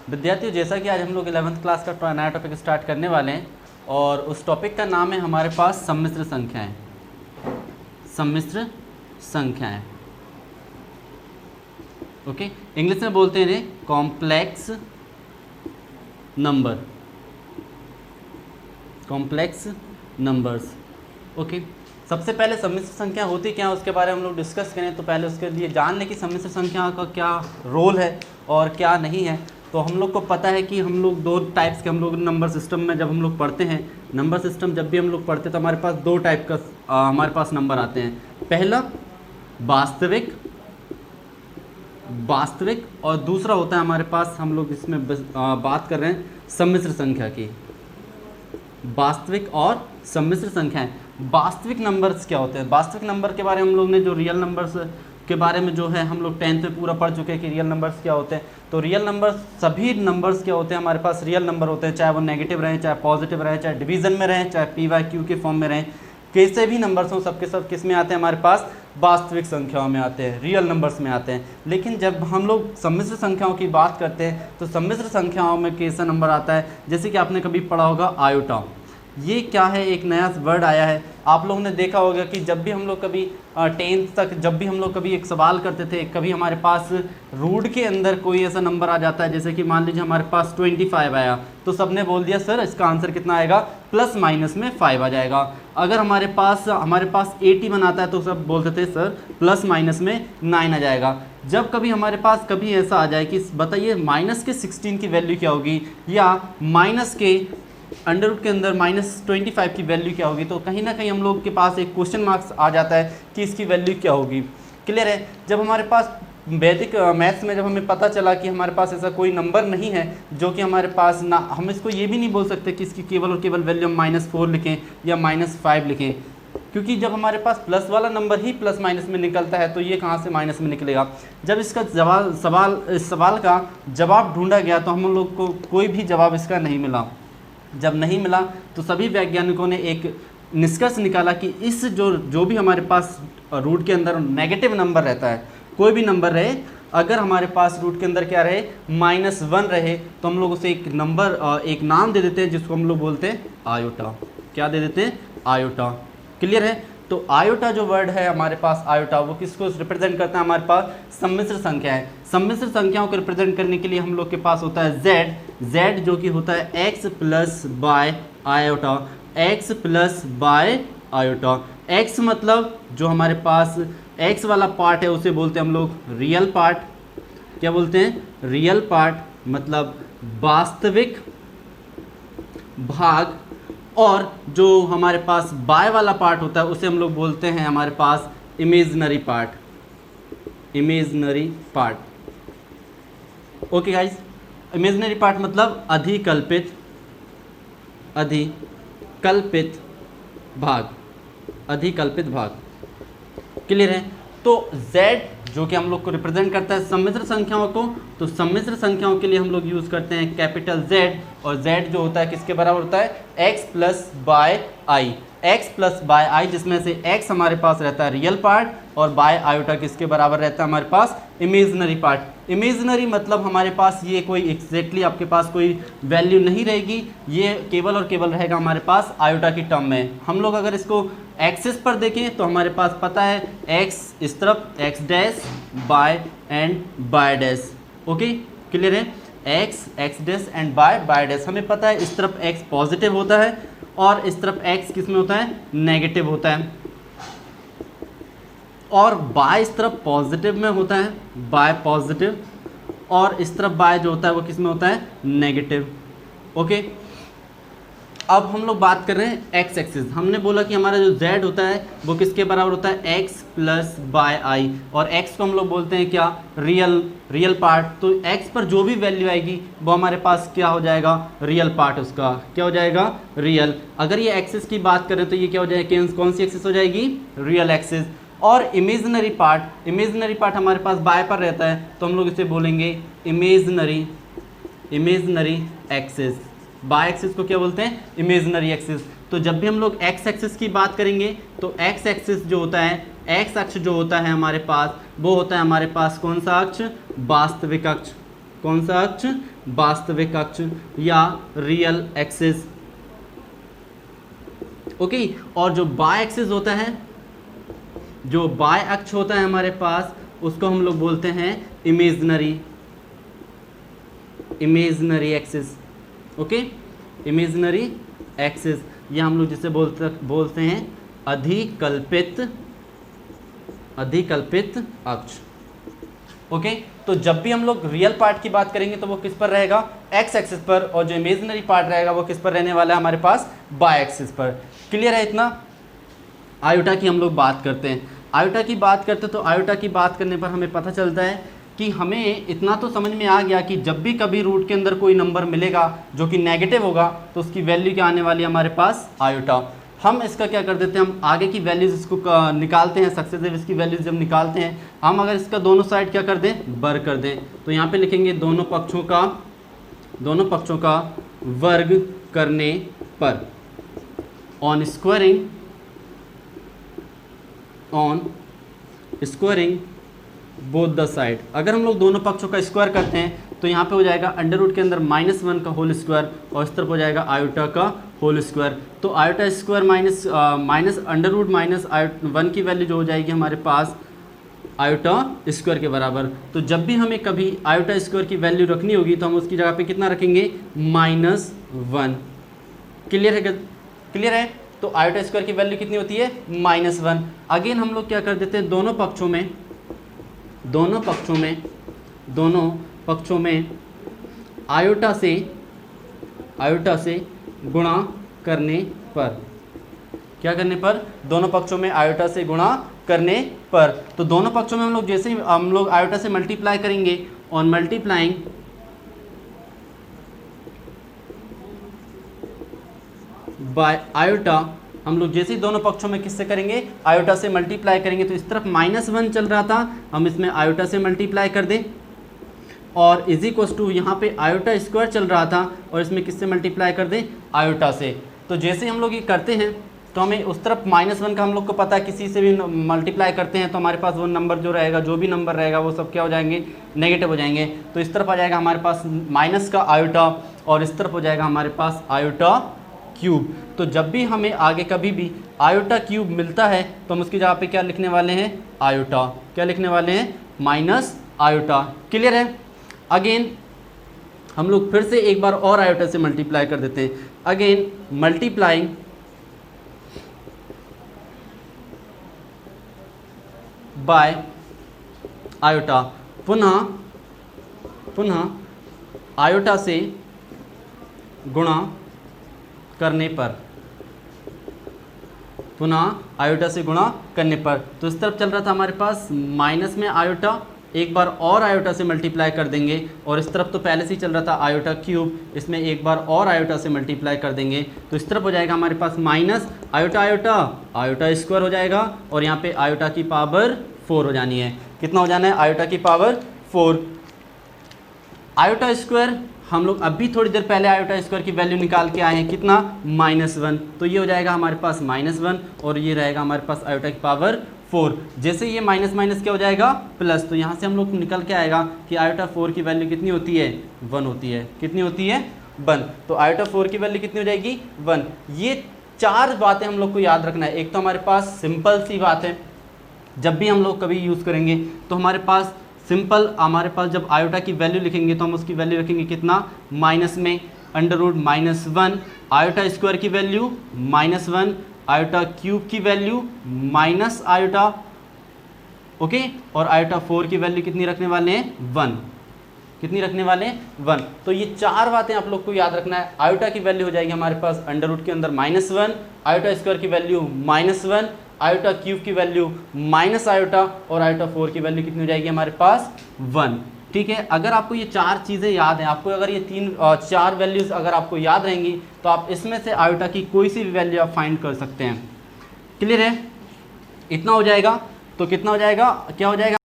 विद्यार्थियों, जैसा कि आज हम लोग 11th क्लास का नया टॉपिक स्टार्ट करने वाले हैं और उस टॉपिक का नाम है हमारे पास सम्मिश्र संख्याएं। सम्मिश्र संख्याएं, ओके, इंग्लिश में बोलते हैं इन्हें complex number, complex numbers. Okay, सबसे पहले सम्मिश्र संख्या होती क्या है उसके बारे में हम लोग डिस्कस करें तो पहले उसके लिए जान लें कि सम्मिश्र संख्या का क्या रोल है और क्या नहीं है। तो हम लोग को पता है कि हम लोग दो टाइप्स के, हम लोग नंबर सिस्टम में जब हम लोग पढ़ते हैं, नंबर सिस्टम जब भी हम लोग पढ़ते हैं तो हमारे पास दो टाइप का हमारे पास नंबर आते हैं। पहला वास्तविक, वास्तविक, और दूसरा होता है हमारे पास, हम लोग इसमें बात कर रहे हैं सम्मिश्र संख्या की, वास्तविक और सम्मिश्र संख्याएं। वास्तविक नंबर्स क्या होते हैं? वास्तविक नंबर के बारे में हम लोग ने जो रियल नंबर्स के बारे में जो है हम लोग 10th में पूरा पढ़ चुके हैं कि रियल नंबर्स क्या होते हैं। तो रियल नंबर्स, सभी नंबर्स क्या होते हैं हमारे पास? रियल नंबर होते हैं, चाहे वो नेगेटिव रहें, चाहे पॉजिटिव रहें, चाहे डिवीजन में रहें, चाहे PYQ के फॉर्म में रहें, कैसे भी नंबर्स हों सबके सब किस में आते हैं? हमारे पास वास्तविक संख्याओं में आते हैं, रियल नंबर्स में आते हैं। लेकिन जब हम लोग सम्मिश्र संख्याओं की बात करते हैं तो सम्मिश्र संख्याओं में कैसा नंबर आता है? जैसे कि आपने कभी पढ़ा होगा आयोटा। ये क्या है? एक नया वर्ड आया है। आप लोगों ने देखा होगा कि जब भी हम लोग कभी 10th तक जब भी हम लोग कभी एक सवाल करते थे, कभी हमारे पास रूट के अंदर कोई ऐसा नंबर आ जाता है, जैसे कि मान लीजिए हमारे पास 25 आया तो सबने बोल दिया सर इसका आंसर कितना आएगा? प्लस माइनस में 5 आ जाएगा। अगर हमारे पास 81 आता है तो सब बोलते थे सर प्लस माइनस में 9 आ जाएगा। जब कभी हमारे पास कभी ऐसा आ जाए कि बताइए माइनस के 16 की वैल्यू क्या होगी या माइनस के अंडर रूट के अंदर -25 की वैल्यू क्या होगी, तो कहीं ना कहीं हम लोग के पास एक क्वेश्चन मार्क्स आ जाता है कि इसकी वैल्यू क्या होगी। क्लियर है? जब हमारे पास वैदिक मैथ्स में जब हमें पता चला कि हमारे पास ऐसा कोई नंबर नहीं है जो कि हमारे पास ना, हम इसको ये भी नहीं बोल सकते कि इसकी केवल और केवल वैल्यू हम -4 लिखें या -5 लिखें, क्योंकि जब हमारे पास प्लस वाला नंबर ही प्लस माइनस में निकलता है तो ये कहाँ से माइनस में निकलेगा। जब इसका सवाल का जवाब ढूंढा गया तो हम लोग को कोई भी जवाब इसका नहीं मिला। जब नहीं मिला तो सभी वैज्ञानिकों ने एक निष्कर्ष निकाला कि इस जो भी हमारे पास रूट के अंदर नेगेटिव नंबर रहता है, कोई भी नंबर रहे, अगर हमारे पास रूट के अंदर क्या रहे? -1 रहे तो हम लोग उसे एक नंबर एक नाम दे देते हैं जिसको हम लोग बोलते हैं आयोटा। क्या दे देते हैं? आयोटा। क्लियर है? तो आयोटा जो वर्ड है हमारे पास, आयोटा, वो किसको रिप्रेजेंट करता है? हमारे पास सम्मिश्र संख्या है। सम्मिश्र संख्याओं को रिप्रेजेंट करने के लिए हम लोग के पास होता है z जो कि होता है x plus bye iota, x plus bye iota. x मतलब जो हमारे पास x वाला पार्ट है उसे बोलते हैं हम लोग रियल पार्ट। क्या बोलते हैं? रियल पार्ट, मतलब वास्तविक भाग। और जो हमारे पास बाय वाला पार्ट होता है उसे हम लोग बोलते हैं हमारे पास imaginary part, imaginary part. Okay guys, imaginary part मतलब अधिकल्पित, अधिकल्पित भाग, अधिकल्पित भाग। क्लियर है? तो z जो कि हम लोग को रिप्रेजेंट करता है सम्मिश्र संख्याओं को, तो सम्मिश्र संख्याओं के लिए हम लोग यूज़ करते हैं कैपिटल Z, और Z जो होता है किसके बराबर होता है? x plus y i, x plus y i, जिसमें से x हमारे पास रहता है रियल पार्ट और बाय आयोटा किसके बराबर रहता है? हमारे पास इमेजिनरी पार्ट। इमेजिनरी मतलब हमारे पास ये कोई एग्जैक्टली आपके पास कोई वैल्यू नहीं रहेगी, ये केवल और केवल रहेगा हमारे पास आयोटा की टर्म में। हम लोग अगर इसको एक्सिस पर देखें तो हमारे पास पता है x इस तरफ x dash by and by dash. Okay, clear है? x dash and by dash, हमें पता है इस तरफ x पॉजिटिव होता है और इस तरफ x किस में होता है? नेगेटिव होता है, और बाय इस तरफ पॉजिटिव में होता है, बाय पॉजिटिव, और इस तरफ बाय जो होता है वो किस में होता है? नेगेटिव। ओके, अब हम लोग बात कर रहे हैं एक्स एक्सिस। हमने बोला कि हमारा जो z होता है वो किसके बराबर होता है? x प्लस बाय आई, और x को हम लोग बोलते हैं क्या? Real part. तो x पर जो भी वैल्यू आएगी वो हमारे पास क्या हो जाएगा? रियल पार्ट, उसका क्या हो जाएगा? रियल। अगर ये एक्सिस की बात करें तो ये क्या हो जाएगी? कौन सी एक्सिस हो जाएगी? Real axis. और इमेजिनरी पार्ट हमारे पास बाय पर रहता है तो हम लोग इसे बोलेंगे इमेजिनरी एक्सिस। बाय एक्सिस को क्या बोलते हैं? Imaginary axis. तो जब भी हम लोग एक्स एक्सिस की बात करेंगे तो एक्स एक्सिस जो होता है, एक्स अक्ष जो होता है हमारे पास, वो होता है हमारे पास कौन सा अक्ष? वास्तविक अक्ष। कौन सा अक्ष? वास्तविक अक्ष या रियल एक्सिस। ओके, और जो बाय एक्सिस होता है, जो बाय अक्ष होता है हमारे पास, उसको हम लोग बोलते हैं imaginary axis. Okay, imaginary axis, या हम लोग जिसे बोलते हैं अधिकल्पित अक्ष। ओके, तो जब भी हम लोग रियल पार्ट की बात करेंगे तो वो किस पर रहेगा? एक्स एक्सिस पर, और जो इमेजिनरी पार्ट रहेगा वो किस पर रहने वाला है? हमारे पास बाय एक्सिस पर। क्लियर है इतना? आयोटा की हम लोग बात करते हैं, आयोटा की बात करते तो आयोटा की बात करने पर हमें पता चलता है कि हमें इतना तो समझ में आ गया कि जब भी कभी रूट के अंदर कोई नंबर मिलेगा जो कि नेगेटिव होगा तो उसकी वैल्यू क्या आने वाली है हमारे पास? आयोटा। हम इसका क्या कर देते हैं, हम आगे की वैल्यूज़ इसको निकालते हैं, सक्सेसिव इसकी वैल्यूज़ जब निकालते हैं हम, अगर इसका दोनों साइड क्या कर दें? वर्ग कर दें, तो यहाँ पे लिखेंगे दोनों पक्षों का वर्ग करने पर, on squaring both the side. अगर हम लोग दोनों पक्षों का स्क्वायर करते हैं तो यहाँ पे हो जाएगा अंडर रूट के अंदर -1 का होल स्क्वायर, और इस तरफ हो जाएगा आयोटा का होल स्क्वायर। तो iota square minus under root minus 1 की वैल्यू जो हो जाएगी हमारे पास आयोटा स्क्वायर के बराबर। तो जब भी हमें कभी आयोटा स्क्वायर की वैल्यू रखनी होगी तो हम उसकी जगह पे कितना रखेंगे? -1। क्लियर है? तो आयोटा स्क्वायर की वैल्यू कितनी होती है? -1। अगेन हम लोग क्या कर देते हैं, दोनों पक्षों में आयोटा से गुणा करने पर, क्या करने पर? दोनों पक्षों में आयोटा से गुणा करने पर। तो दोनों पक्षों में हम लोग जैसे ही हम लोग आयोटा से मल्टीप्लाई करेंगे, ऑन मल्टीप्लाइंग बाय आयोटा, हम लोग जैसे ही दोनों पक्षों में किससे करेंगे? आयोटा से मल्टीप्लाई करेंगे। तो इस तरफ -1 चल रहा था, हम इसमें आयोटा से मल्टीप्लाई कर दें, और इज इक्वल्स टू यहाँ पे आयोटा स्क्वायर चल रहा था और इसमें किससे मल्टीप्लाई कर दें? आयोटा से। तो जैसे हम लोग ये करते हैं तो हमें उस तरफ -1 का हम लोग को पता है, किसी से भी मल्टीप्लाई करते हैं तो हमारे पास वो नंबर जो रहेगा, जो भी नंबर रहेगा वो सब क्या हो जाएंगे? नेगेटिव हो जाएंगे। तो इस तरफ आ जाएगा हमारे पास माइनस का आयोटा, और इस तरफ हो जाएगा हमारे पास आयोटा क्यूब। तो जब भी हमें आगे कभी भी आयोटा क्यूब मिलता है तो हम उसकी जगह पे क्या लिखने वाले हैं? आयोटा। क्या लिखने वाले हैं? Minus iota. क्लियर है? अगेन हम लोग फिर से एक बार और आयोटा से मल्टीप्लाई कर देते हैं, अगेन मल्टीप्लाइंग बाय आयोटा, पुनः आयोटा से गुणा करने पर, तो इस तरफ चल रहा था हमारे पास माइनस में आयोटा, एक बार और आयोटा से मल्टीप्लाई कर देंगे, और इस तरफ तो पहले से ही चल रहा था आयोटा क्यूब, इसमें एक बार और आयोटा से मल्टीप्लाई कर देंगे, तो इस तरफ हो जाएगा हमारे पास माइनस आयोटा स्क्वायर हो जाएगा, और यहाँ पे आयोटा की पावर 4 हो जानी है। कितना हो जाना है? आयोटा की पावर 4। आयोटा स्क्वायर हम लोग अभी थोड़ी देर पहले आयोटा स्क्वायर की वैल्यू निकाल के आए हैं, कितना? -1। तो ये हो जाएगा हमारे पास -1, और ये रहेगा हमारे पास आयोटा की पावर 4। जैसे ये माइनस माइनस क्या हो जाएगा? प्लस। तो यहाँ से हम लोग निकल के आएगा कि आयोटा 4 की वैल्यू कितनी होती है? 1 होती है। कितनी होती है? 1। तो आयोटा 4 की वैल्यू कितनी हो जाएगी? 1। ये 4 बातें हम लोग को याद रखना है। एक तो हमारे पास सिंपल सी बात है, जब भी हम लोग कभी यूज़ करेंगे तो हमारे पास सिंपल, हमारे पास जब आयोटा की वैल्यू लिखेंगे तो हम उसकी वैल्यू रखेंगे कितना? माइनस में अंडर रूट -1, आयोटा स्क्वायर की वैल्यू -1, आयोटा क्यूब की वैल्यू माइनस आयोटा, ओके, और आयोटा 4 की वैल्यू कितनी रखने वाले हैं? 1। कितनी रखने वाले हैं? 1। तो ये 4 बातें आप लोग को याद रखना है। आयोटा की वैल्यू हो जाएगी हमारे पास अंडर रूट के अंदर -1, आयोटा स्क्वायर की वैल्यू -1, आयोटा क्यूब की वैल्यू माइनस आयोटा, और आयोटा 4 की वैल्यू कितनी हो जाएगी हमारे पास? 1। ठीक है, अगर आपको ये 4 चीज़ें याद हैं, आपको अगर ये 4 वैल्यूज़ अगर आपको याद रहेंगी तो आप इसमें से आयोटा की कोई सी भी वैल्यू आप फाइंड कर सकते हैं। क्लियर है? इतना हो जाएगा। तो कितना हो जाएगा? क्या हो जाएगा?